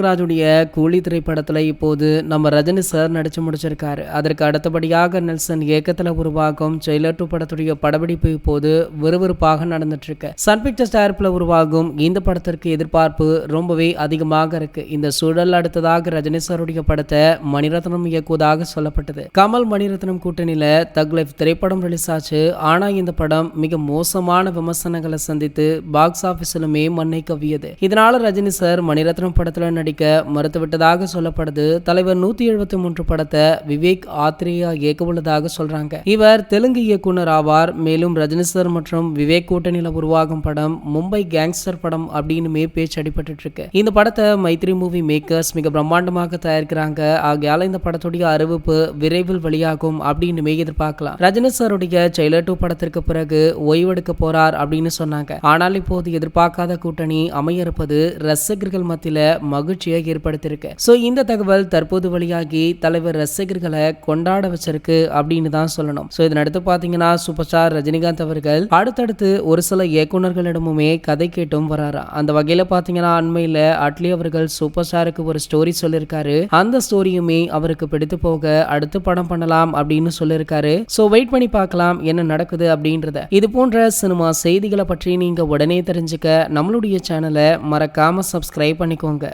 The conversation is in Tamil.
ராஜுடைய கூலி திரைப்படத்துல இப்போது நம்ம ரஜினி சார் நடிச்சு முடிச்சிருக்காரு. அதற்கு அடுத்தபடியாக நெல்சன் இயக்கத்துல உருவாகும் ஜெயிலர் 2 படத்துடைய படப்பிடிப்பு இப்போது விறுவிறுப்பாக நடந்துட்டு இருக்கு. சன் பிக்சர்ஸ் தயாரிப்புல உருவாகும் இந்த படத்திற்கு எதிர்பார்ப்பு ரொம்பவே அதிகமாக இருக்கு. இந்த சூழல் அடுத்ததாக ரஜினி சாருடைய படத்தை மணிரத்னம் இயக்குவதாக சொல்லப்பட்டது. கமல் மணிரத்னம் கூட்டணியில தக் லைஃப் திரைப்படம் ரிலீஸ் ஆச்சு. ஆனா இந்த படம் மிக மோசமான விமர்சனங்களை சந்தித்து பாக்ஸ் ஆபீஸிலுமே மண்ணை கவ்வியது. இதனால ரஜினி சார் மணிரத்னம் படத்துல நடிக்க மறுத்துவிட்டதாக சொல்லப்படுது. தலைவர் 173 படத்தை விவேக் ஆத்ரேயா இயக்க உள்ளதாக சொல்றாங்க. இவர் தெலுங்கு இயக்குனர் ஆவார். மேலும் ரஜினி சார் மற்றும் விவேக் கூட்டணியில உருவாகும் படம் மும்பை கேங்ஸ்டர் படம் அப்படின்னு பேச்சு அடிபட்டு இருக்கு. இந்த படத்தை மைத்ரி மூவி மேக்கர்ஸ் மிக பிரம்மாண்டமாக தயாரிக்கிறாங்க. ஆகையால இந்த படத்துடைய அறிவிப்பு விரைவில் வெளியாகும் அப்படின்னு எதிர்பார்க்கலாம். ரஜினி சாருடைய ஜெயிலர் 2 படத்திற்கு பிறகு ஓய்வெடுக்க போறார் அப்படின்னு சொன்னாங்க. ஆனால் இப்போது எதிர்பார்க்காத கூட்டணி அமைய இருப்பது ரசிகர்கள் மத்தியில மகிழ்ச்சியை ஏற்படுத்தியிருக்கு. சோ இந்த தகவல் தற்போது வெளியாகி தலைவர் ரசிகர்களை கொண்டாட வச்சிருக்கு அப்படின்னு தான் சொல்லணும். சோ இதன் அடுத்து பாத்தீங்கன்னா சூப்பர் ஸ்டார் ரஜினிகாந்த் அவர்கள் அடுத்தடுத்து ஒரு சில இயக்குநர்களிடமுமே கதை கேட்டும் வராரா. அந்த வகையில பாத்தீங்கன்னா அண்மையில அட்லி அவர்கள் சூப்பர் ஸ்டாருக்கு ஒரு ஸ்டோரி சொல்லியிருக்காரு. அந்த ஸ்டோரியுமே அவருக்கு பிடித்து போக அடுத்து படம் பண்ணலாம் அப்படின்னு சொல்லியிருக்காரு. சோ வெயிட் பண்ணி பார்க்கலாம் என்ன நடக்குது அப்படின்றத. இது போன்ற சினிமா செய்திகளை பற்றி நீங்க உடனே தெரிஞ்சுக்க நம்மளுடைய சேனலை மறக்காம சப்ஸ்கிரைப் பண்ணிக்கோங்க.